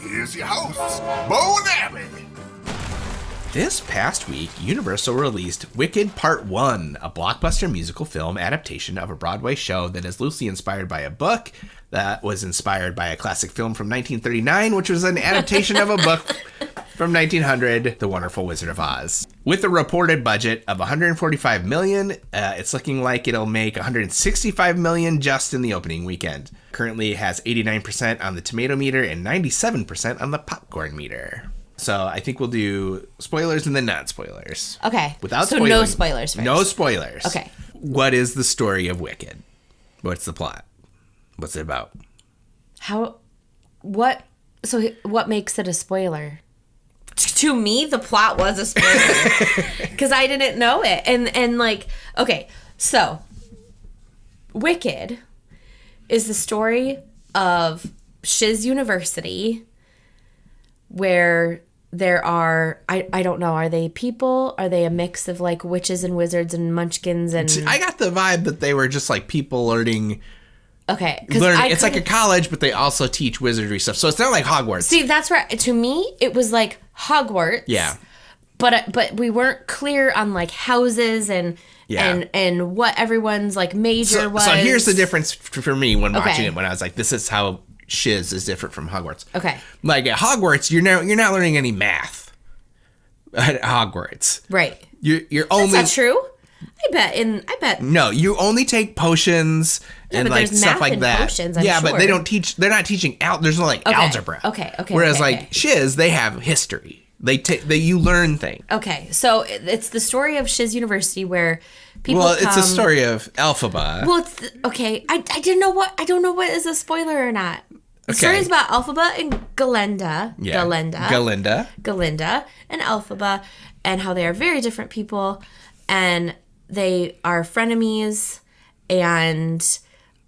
here's your hosts, Bo and Abby. This past week, Universal released Wicked Part 1, a blockbuster musical film adaptation of a Broadway show that is loosely inspired by a book that was inspired by a classic film from 1939, which was an adaptation of a book from 1900, The Wonderful Wizard of Oz. With a reported budget of $145 million, it's looking like it'll make $165 million just in the opening weekend. Currently, it has 89% on the tomato meter and 97% on the popcorn meter. So I think we'll do spoilers and then non-spoilers. Okay. Without so spoiling. No spoilers first. No spoilers. Okay. What is the story of Wicked? What's the plot? What's it about? What makes it a spoiler? To me, the plot was a spoiler. Because I didn't know it. And like, okay, so Wicked is the story of Shiz University, where there are, I don't know, are they people? Are they a mix of like witches and wizards and munchkins? And I got the vibe that they were just like people learning. Okay. It's like a college, but they also teach wizardry stuff. So it's not like Hogwarts. See, that's where, to me, it was like Hogwarts. Yeah. But we weren't clear on like houses and what everyone's like major was. So here's the difference for me when watching it, when I was like, this is how Shiz is different from Hogwarts. Okay. Like at Hogwarts, you're not learning any math at Hogwarts. Right. You're only. That's not true. I bet. No, you only take potions and like stuff like that. Potions, but they don't teach. They're not teaching there's no like algebra. Okay. Whereas like Shiz, they have history. You learn things. Okay, so it's the story of Shiz University where people. Well, it's a story of Elphaba. Well, I don't know what is a spoiler or not. The story is about Elphaba and Galinda. Yeah. Galinda and Elphaba, and how they are very different people, and they are frenemies, and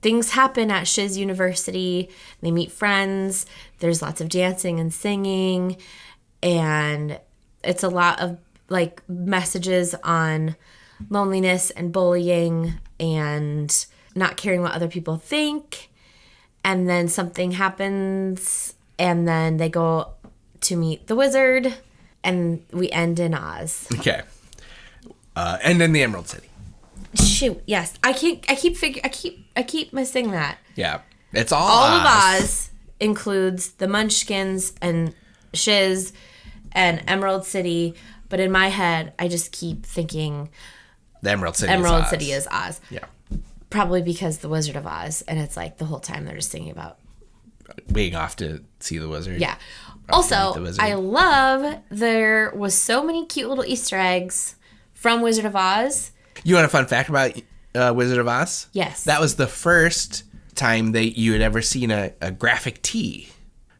things happen at Shiz University. They meet friends. There's lots of dancing and singing. And it's a lot of like messages on loneliness and bullying and not caring what other people think. And then something happens and then they go to meet the wizard and we end in Oz. Okay. And in the Emerald City. Shoot, yes. I keep missing that. Yeah. It's all of Oz includes the Munchkins and Shiz and Emerald City, but in my head, I just keep thinking the Emerald City is Oz. Yeah. Probably because the Wizard of Oz, and it's like the whole time they're just thinking about being off to see the wizard. Yeah. Also, I love there was so many cute little Easter eggs from Wizard of Oz. You want a fun fact about Wizard of Oz? Yes. That was the first time you had ever seen a graphic tee.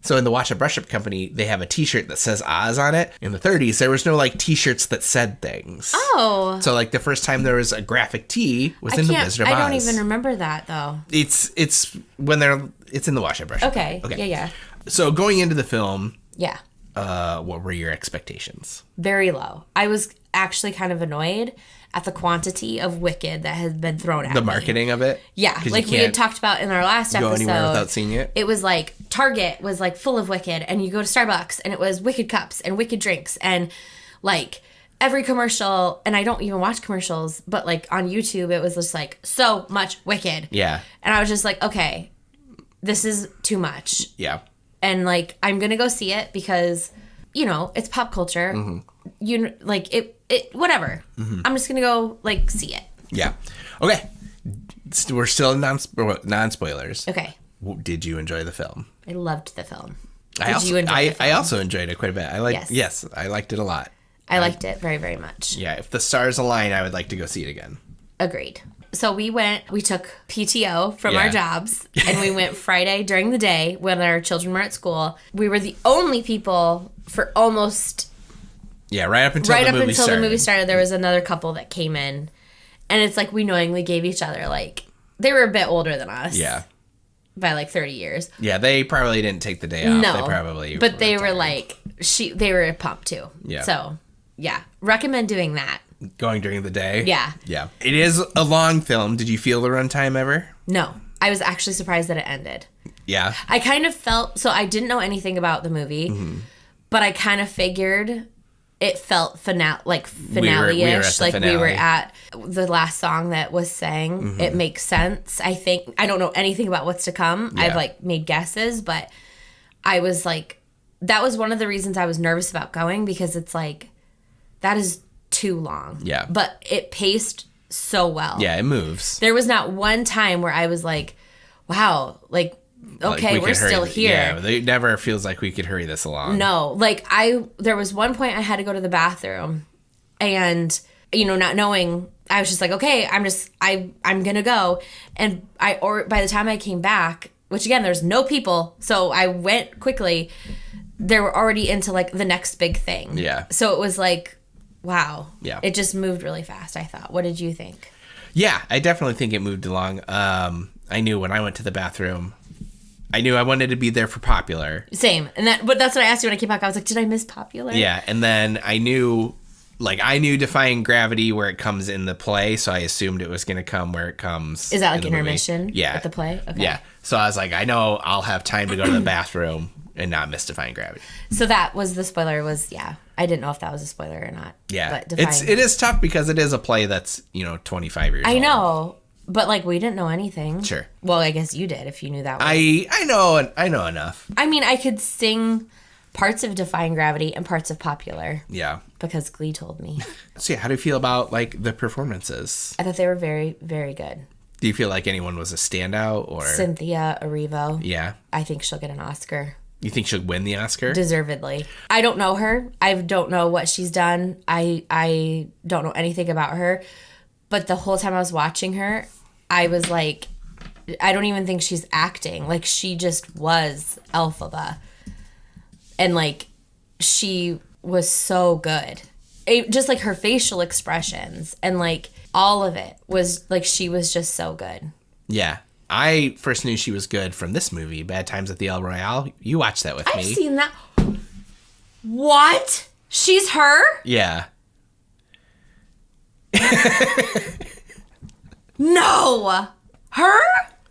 So in the Watch It Brush Up Company, they have a T-shirt that says Oz on it. In the 30s, there was no like T-shirts that said things. Oh. So like the first time there was a graphic tee was in the Wizard of Oz. I don't even remember that though. It's in the Watch It Brush Up. Okay. Yeah. So going into the film, yeah. What were your expectations? Very low. I was actually kind of annoyed at the quantity of Wicked that has been thrown at me. The marketing of it? Yeah, like we had talked about in our last episode. Go anywhere without seeing it? It was like Target was like full of Wicked, and you go to Starbucks and it was Wicked cups and Wicked drinks, and like every commercial, and I don't even watch commercials, but like on YouTube it was just like so much Wicked. Yeah. And I was just like, okay, this is too much. Yeah. And like I'm gonna go see it because, you know, it's pop culture. Mm-hmm. You like it whatever. Mm-hmm. I'm just gonna go like see it. Yeah. Okay. We're still in non-spoilers. Okay. Did you enjoy the film? I loved the film. I also enjoyed it quite a bit. Yes, I liked it a lot. I liked it very, very much. Yeah, if the stars align, I would like to go see it again. Agreed. So we took PTO from our jobs, and we went Friday during the day when our children were at school. We were the only people for almost... Yeah, right up until the movie started. There was another couple that came in, and it's like we knowingly gave each other, like, they were a bit older than us. Yeah. By like 30 years. Yeah, they probably didn't take the day off. No, but they were like, they were pumped too. Yeah. So, yeah, recommend doing that. Going during the day? Yeah. Yeah. It is a long film. Did you feel the runtime ever? No. I was actually surprised that it ended. Yeah. I kind of felt, so I didn't know anything about the movie, but I kind of figured it felt finale-ish. We were at the finale. We were at the last song that was sang. It makes sense. I think, I don't know anything about what's to come. Yeah. I've like made guesses, but I was like, that was one of the reasons I was nervous about going, because it's like, that is too long. Yeah. But it paced so well. Yeah, it moves. There was not one time where I was like, wow, like, okay, Like, we're still here. Yeah, it never feels like we could hurry this along. No, like there was one point I had to go to the bathroom, and not knowing, I was just like, okay, I'm gonna go, and by the time I came back, which again, there's no people, so I went quickly. They were already into like the next big thing. Yeah. So it was like, wow. Yeah. It just moved really fast, I thought. What did you think? Yeah, I definitely think it moved along. I knew when I went to the bathroom, I knew I wanted to be there for Popular. Same. But that's what I asked you when I came back. I was like, did I miss Popular? Yeah, and then I knew Defying Gravity where it comes in the play, so I assumed it was going to come where it comes. Is that like in the intermission? movie. Yeah. At the play? Okay. Yeah. So I was like, I know I'll have time to go to the bathroom and not miss Defying Gravity. So that was the spoiler I didn't know if that was a spoiler or not. Yeah. But It is tough because it is a play that's, 25 years old. I know. But like, we didn't know anything. Sure. Well, I guess you did if you knew that was. I know enough. I mean, I could sing parts of Defying Gravity and parts of Popular. Yeah. Because Glee told me. So yeah, how do you feel about like the performances? I thought they were very, very good. Do you feel like anyone was a standout or Cynthia Erivo. Yeah. I think she'll get an Oscar. You think she'll win the Oscar? Deservedly. I don't know her. I don't know what she's done. I don't know anything about her. But the whole time I was watching her, I was like, I don't even think she's acting. Like, she just was Elphaba. And like, she was so good. Just like her facial expressions and like all of it was like, she was just so good. Yeah. I first knew she was good from this movie, Bad Times at the El Royale. You watched that with me. I've seen that. What? She's her? Yeah. No. Her?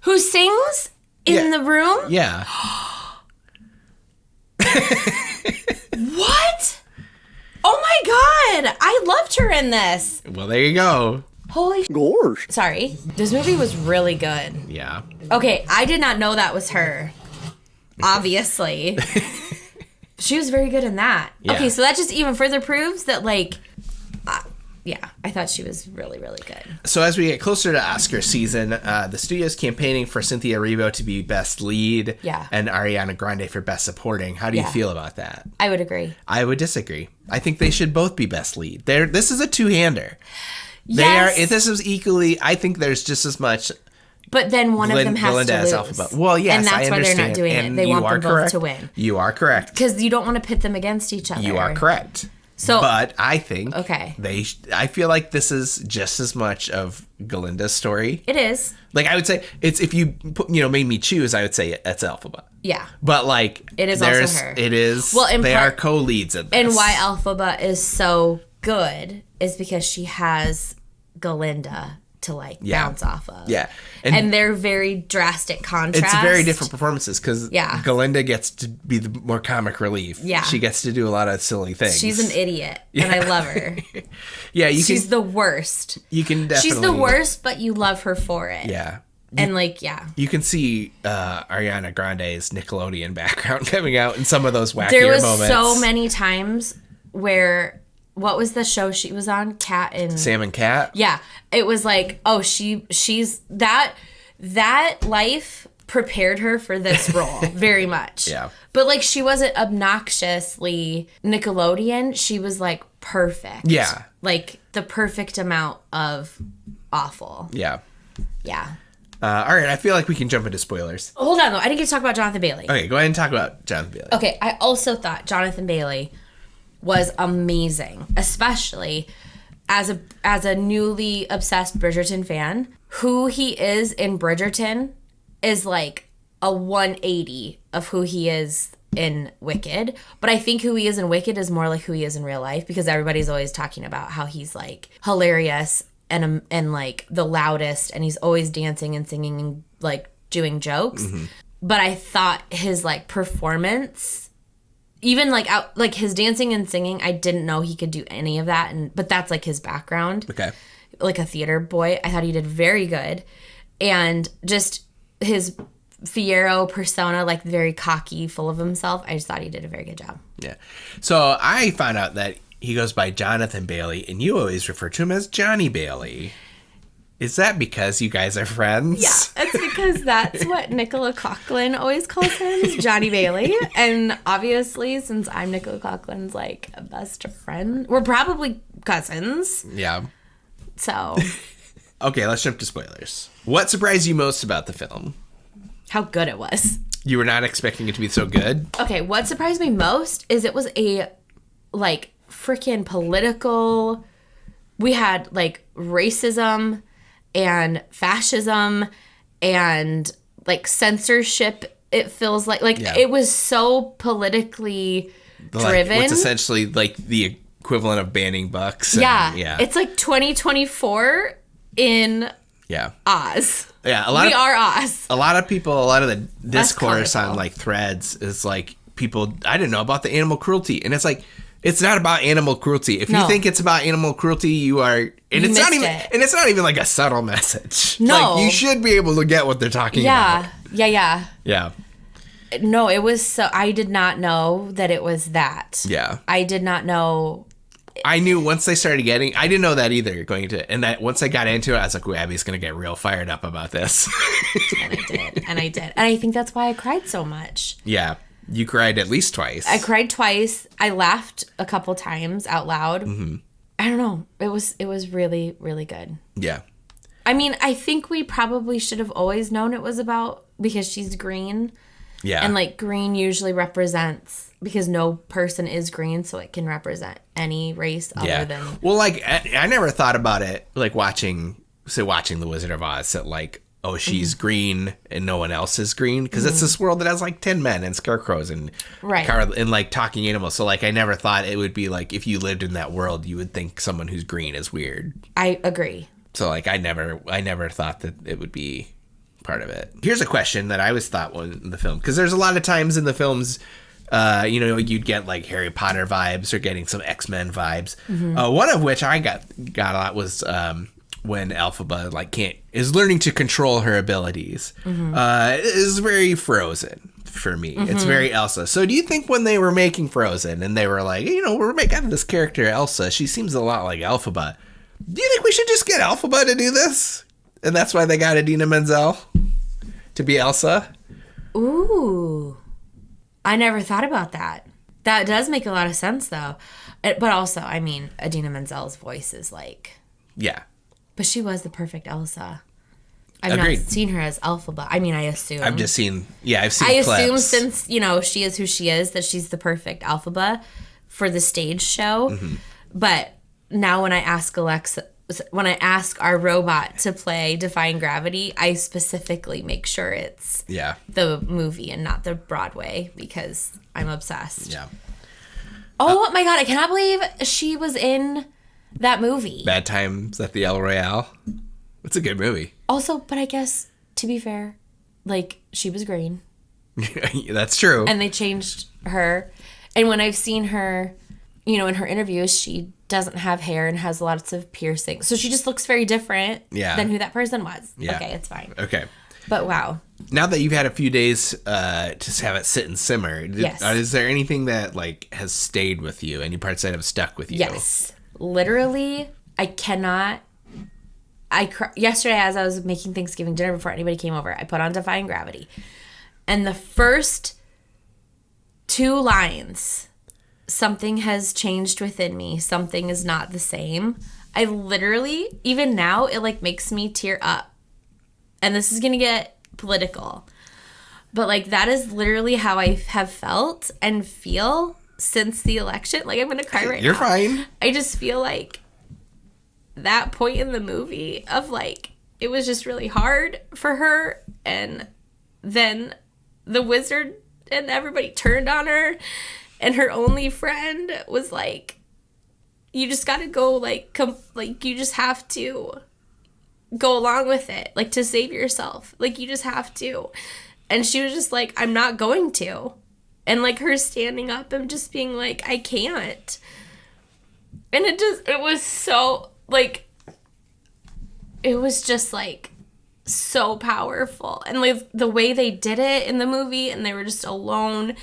Who sings in the room? Yeah. What? Oh my God. I loved her in this. Well, there you go. Holy Gosh. Sorry. This movie was really good. Yeah. Okay, I did not know that was her. Obviously. She was very good in that. Yeah. Okay, so that just even further proves that, like, yeah, I thought she was really, really good. So as we get closer to Oscar season, the studio's campaigning for Cynthia Erivo to be Best Lead and Ariana Grande for Best Supporting. How do you feel about that? I would agree. I would disagree. I think they should both be Best Lead. This is a two-hander. Yes. This is equally, I think there's just as much... But then one of them has to lose. Alphabet. Well, yes, and that's I why they're understand. not doing And it. They want them both correct. to win. You are correct. Because you don't want to pit them against each other. You are correct. So, but I think okay. I feel like this is just as much of Galinda's story. It is. Like, I would say it's, if you made me choose, I would say it's Elphaba. Yeah. But like, it is also her. It is. Well, they are co-leads in this. And why Elphaba is so good is because she has Galinda to like bounce off of. Yeah. And they're very drastic contrast. It's very different performances because Yeah. Galinda gets to be the more comic relief. Yeah. She gets to do a lot of silly things. She's an idiot, and I love her. Yeah, she's the worst. You can definitely. She's the worst, but you love her for it. Yeah. And like, yeah. You can see Ariana Grande's Nickelodeon background coming out in some of those wackier There was moments. so many times where, what was the show she was on? Cat and... Sam and Cat? Yeah. It was like, oh, she's... That life prepared her for this role very much. Yeah. But like, she wasn't obnoxiously Nickelodeon. She was like perfect. Yeah. Like the perfect amount of awful. Yeah. Yeah. All right, I feel like we can jump into spoilers. Hold on, though. I didn't get to talk about Jonathan Bailey. Okay, go ahead and talk about Jonathan Bailey. Okay, I also thought Jonathan Bailey was amazing, especially as a newly obsessed Bridgerton fan. Who he is in Bridgerton is like a 180 of who he is in Wicked. But I think who he is in Wicked is more like who he is in real life, because everybody's always talking about how he's like hilarious and like the loudest, and he's always dancing and singing and like doing jokes. Mm-hmm. But I thought his like performance, even like out like his dancing and singing, I didn't know he could do any of that. But that's like his background. Okay. Like a theater boy. I thought he did very good. And just his Fiyero persona, like very cocky, full of himself. I just thought he did a very good job. Yeah. So I found out that he goes by Jonathan Bailey, and you always refer to him as Johnny Bailey. Is that because you guys are friends? Yeah, it's because that's what Nicola Coughlan always calls him, is Johnny Bailey. And obviously, since I'm Nicola Coughlan's like best friend, we're probably cousins. Yeah. So. Okay, let's jump to spoilers. What surprised you most about the film? How good it was. You were not expecting it to be so good? Okay, what surprised me most is it was a, like, freaking political... We had, like, racism and fascism and, like, censorship, it feels like. Like, It was so politically driven. What's essentially, like, the equivalent of banning bucks. Yeah. It's like 2024 in Oz. Yeah, we are Oz. A lot of the discourse on like threads is like people, I didn't know about the animal cruelty, and it's like it's not about animal cruelty. If you think it's about animal cruelty, you are, and it's not even like a subtle message. No, like, you should be able to get what they're talking about. Yeah. No, it was so. I did not know that it was that. Yeah, I did not know. I knew once they started getting, I didn't know that either going into it. And that once I got into it, I was like, "Ooh, Abby's going to get real fired up about this." And I did. And I think that's why I cried so much. Yeah. You cried at least twice. I cried twice. I laughed a couple times out loud. Mm-hmm. I don't know. It was really, really good. Yeah. I mean, I think we probably should have always known it was about, because she's green. Yeah. And like green usually represents, because no person is green, so it can represent any race other than. Well, like I never thought about it like watching The Wizard of Oz, that like, oh, she's green and no one else is green, because it's this world that has like 10 men and scarecrows and and like talking animals. So like I never thought it would be like, if you lived in that world, you would think someone who's green is weird. I agree. So like I never thought that it would be part of it. Here's a question that I always thought was in the film, because there's a lot of times in the films, you'd get like Harry Potter vibes or getting some X-Men vibes. Mm-hmm. One of which I got a lot was when Elphaba like is learning to control her abilities. Mm-hmm. It is very Frozen for me. Mm-hmm. It's very Elsa. So do you think when they were making Frozen and they were like, we're making this character Elsa, she seems a lot like Elphaba, do you think we should just get Elphaba to do this? And that's why they got Idina Menzel to be Elsa? Ooh. I never thought about that. That does make a lot of sense, though. But also, I mean, Idina Menzel's voice is like... Yeah. But she was the perfect Elsa. I've Agreed. not seen her as Elphaba. I mean, I assume. I've seen I clips. assume since, she is who she is, that she's the perfect Elphaba for the stage show. Mm-hmm. But now when I ask our robot to play Defying Gravity, I specifically make sure it's the movie and not the Broadway, because I'm obsessed. Yeah. Oh my God, I cannot believe she was in that movie. Bad Times at the El Royale. It's a good movie. Also, but I guess, to be fair, like, she was green. That's true. And they changed her. And when I've seen her, in her interviews, she doesn't have hair and has lots of piercings. So she just looks very different than who that person was. Yeah. Okay, it's fine. Okay. But wow. Now that you've had a few days to have it sit and simmer, is there anything that like has stayed with you? Any parts that have stuck with you? Yes. Literally, I cannot... yesterday, as I was making Thanksgiving dinner before anybody came over, I put on Defying Gravity. And the first 2 lines... Something has changed within me. Something is not the same. I literally, even now, it like makes me tear up. And this is going to get political. But like, that is literally how I have felt and feel since the election. Like, I'm going to cry right now. You're fine. I just feel like that point in the movie of like, it was just really hard for her. And then the wizard and everybody turned on her. And her only friend was like, you just got to go, you just have to go along with it, like, to save yourself. Like, you just have to. And she was just like, I'm not going to. And like her standing up and just being like, I can't. And it was so like, it was just like so powerful. And like the way they did it in the movie, and they were just alone.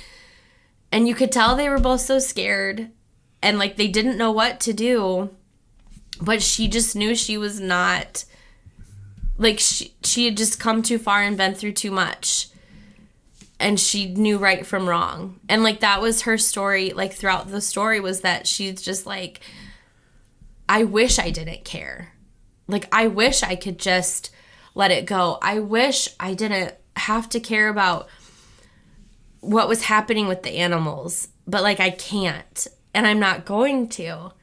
And you could tell they were both so scared. And like they didn't know what to do. But she just knew she was not, like she had just come too far and been through too much. And she knew right from wrong. And like that was her story, like throughout the story, was that she's just like, I wish I didn't care. Like I wish I could just let it go. I wish I didn't have to care about what was happening with the animals. But like I can't. And I'm not going to.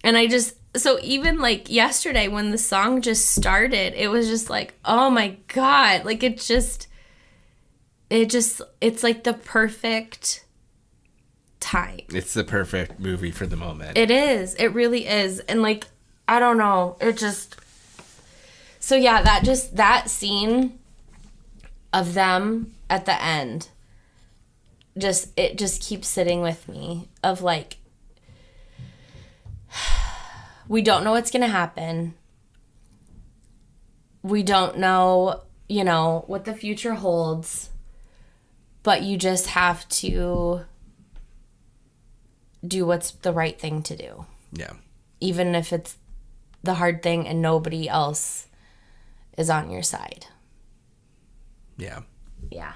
And so even like yesterday when the song just started, it was just like, oh my God. Like it's like the perfect time. It's the perfect movie for the moment. It is. It really is. And like, I don't know. So yeah, that scene of them at the end, it just keeps sitting with me of like, we don't know what's going to happen. We don't know, what the future holds. But you just have to do what's the right thing to do. Yeah. Even if it's the hard thing and nobody else is on your side. Yeah. Yeah.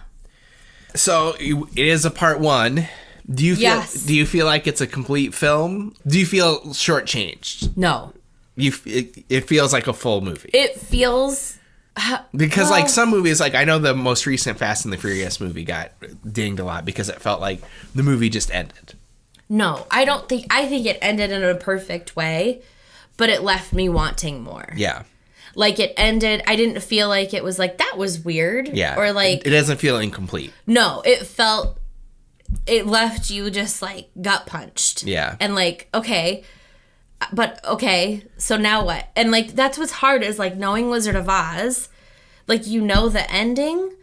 So it is a part 1. Do you feel like it's a complete film? Do you feel shortchanged? No. It feels like a full movie. It feels... Because like some movies, like I know the most recent Fast and the Furious movie got dinged a lot because it felt like the movie just ended. No, I think it ended in a perfect way, but it left me wanting more. Yeah. Like it ended, I didn't feel like it was like, that was weird. Yeah. Or like... It doesn't feel incomplete. No, it left you just like gut punched. Yeah. And like, okay, so now what? And like, that's what's hard is like knowing Wizard of Oz, like, the ending,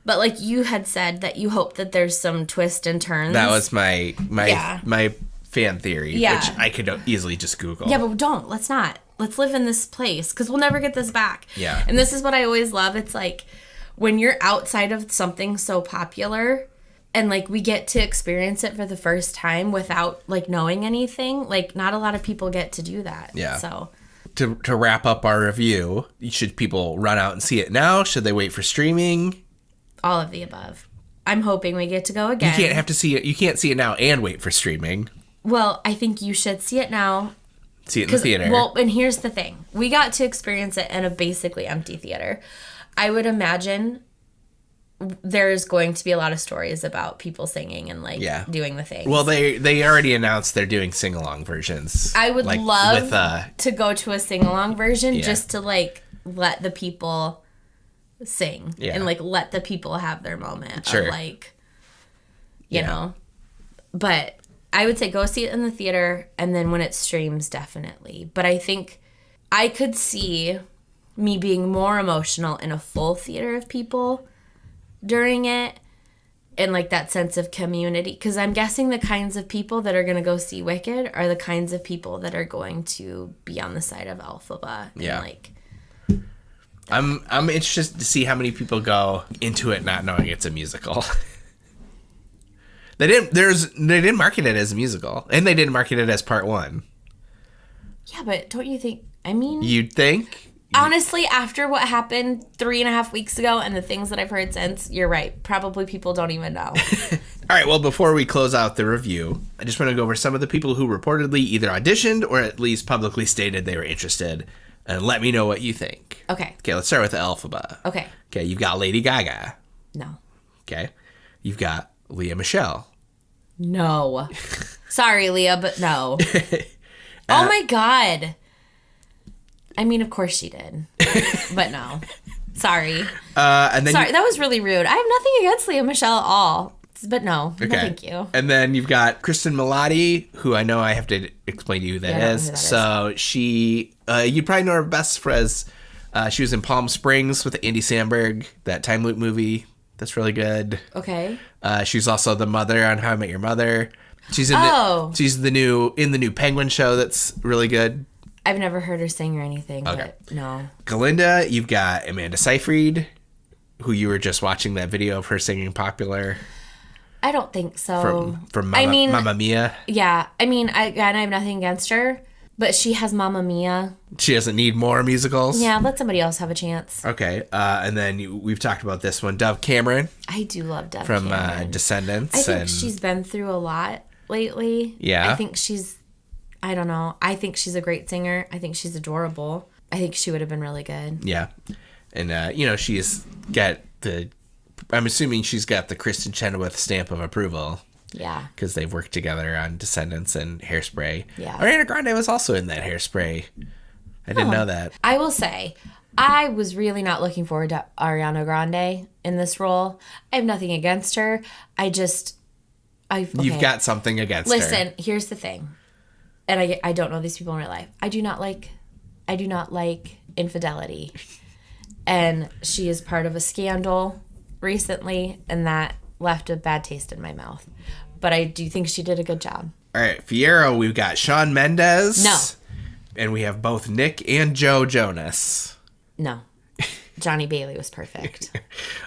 but like you had said that you hope that there's some twist and turns. That was my fan theory, which I could easily just Google. Yeah, but let's not. Let's live in this place because we'll never get this back. Yeah. And this is what I always love. It's like when you're outside of something so popular and like we get to experience it for the first time without like knowing anything, like not a lot of people get to do that. Yeah. So to wrap up our review, should people run out and see it now? Should they wait for streaming? All of the above. I'm hoping we get to go again. You can't see it now and wait for streaming. Well, I think you should see it now. See it in the theater. Well, and here's the thing. We got to experience it in a basically empty theater. I would imagine there's going to be a lot of stories about people singing and like doing the thing. Well, they already announced they're doing sing-along versions. I would love to go to a sing-along version just to like let the people sing and like let the people have their moment of like, you know. But I would say go see it in the theater, and then when it streams, definitely. But I think I could see me being more emotional in a full theater of people during it, and like that sense of community. Because I'm guessing the kinds of people that are going to go see Wicked are the kinds of people that are going to be on the side of Elphaba. And like, I'm interested to see how many people go into it not knowing it's a musical. They didn't market it as a musical, and they didn't market it as part 1. Yeah, but don't you think? I mean, you'd think. Honestly, after what happened 3.5 weeks ago and the things that I've heard since, you're right. Probably people don't even know. All right. Well, before we close out the review, I just want to go over some of the people who reportedly either auditioned or at least publicly stated they were interested, and let me know what you think. Okay. Okay. Let's start with Elphaba. Okay. Okay. You've got Lady Gaga. No. Okay. You've got Lea Michele. No. Sorry, Leah, but no. Oh my God. I mean, of course she did. But no. Sorry. And then Sorry, that was really rude. I have nothing against Lea Michele at all. But no. Okay. No, thank you. And then you've got Kristen Milotti, who I know I have to explain to you who that is. So she, you probably know her best for as she was in Palm Springs with Andy Samberg, that time loop movie That's really good. Okay. She's also the mother on How I Met Your Mother. She's in she's in the new Penguin show that's really good. I've never heard her sing or anything, but no. Glinda, you've got Amanda Seyfried, who you were just watching that video of her singing Popular. I don't think so. From Mamma Mia. Yeah. I mean, I have nothing against her, but she has Mamma Mia. She doesn't need more musicals? Yeah, let somebody else have a chance. Okay. And then we've talked about this one, Dove Cameron. I do love Dove Cameron. From Descendants. I think she's been through a lot lately. Yeah. I think I don't know. I think she's a great singer. I think she's adorable. I think she would have been really good. Yeah. And, she's got I'm assuming she's got the Kristen Chenoweth stamp of approval. Yeah. Because they've worked together on Descendants and Hairspray. Yeah. Ariana Grande was also in that Hairspray. I didn't know that. I will say, I was really not looking forward to Ariana Grande in this role. I have nothing against her. You've got something against her. Listen, here's the thing. And I don't know these people in real life. I do not like infidelity. And she is part of a scandal recently, and that left a bad taste in my mouth. But I do think she did a good job. All right, Fiyero, we've got Shawn Mendes. No. And we have both Nick and Joe Jonas. No. Johnny Bailey was perfect.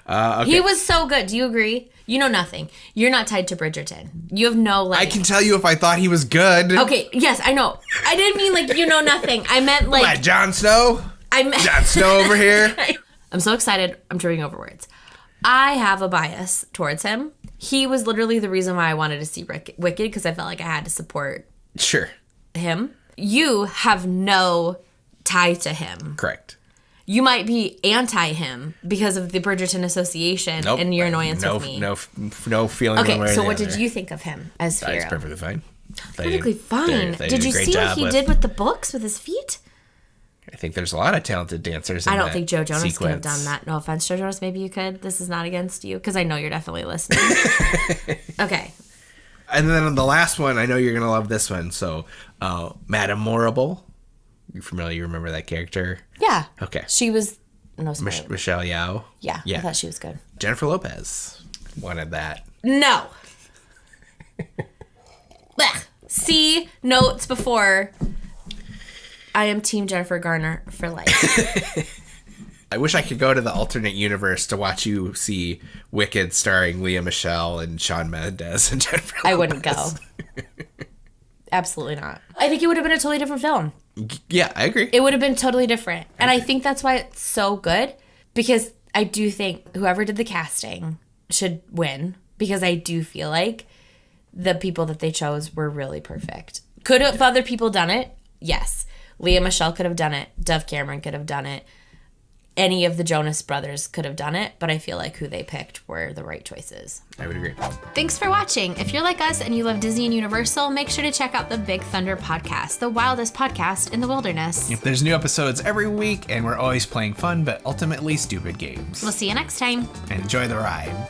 Okay. He was so good. Do you agree? You know nothing. You're not tied to Bridgerton. You have no, I can tell you if I thought he was good. Okay, yes, I know. I didn't mean you know nothing. I meant What, Jon Snow? Jon Snow over here? I'm so excited. I'm tripping over words. I have a bias towards him. He was literally the reason why I wanted to see Wicked, because I felt like I had to support him. You have no tie to him. Correct. You might be anti him because of the Bridgerton Association and your annoyance with me. No feeling. Okay, so what did you think of him as Fiyero? He's perfectly fine. Perfectly fine. Did you see what he did with the books with his feet? I think there's a lot of talented dancers. I don't think Joe Jonas could have done that. No offense, Joe Jonas. Maybe you could. This is not against you because I know you're definitely listening. Okay. And then on the last one, I know you're gonna love this one. So, Madame Morrible. You familiar? You remember that character? Yeah. Okay. She was spoiler. Michelle Yeoh. Yeah. I thought she was good. Jennifer Lopez wanted that. No. See notes before. I am Team Jennifer Garner for life. I wish I could go to the alternate universe to watch you see Wicked starring Lea Michele and Shawn Mendes and Jennifer Lopez. I wouldn't go. Absolutely not. I think it would have been a totally different film. Yeah, I agree. It would have been totally different. And I think that's why it's so good, because I do think whoever did the casting should win, because I do feel like the people that they chose were really perfect. Could have other people done it? Yes. Lea Michele could have done it. Dove Cameron could have done it. Any of the Jonas Brothers could have done it, but I feel like who they picked were the right choices. I would agree. Thanks for watching. If you're like us and you love Disney and Universal, make sure to check out the Big Thunder podcast, the wildest podcast in the wilderness. There's new episodes every week, and we're always playing fun but ultimately stupid games. We'll see you next time. And enjoy the ride.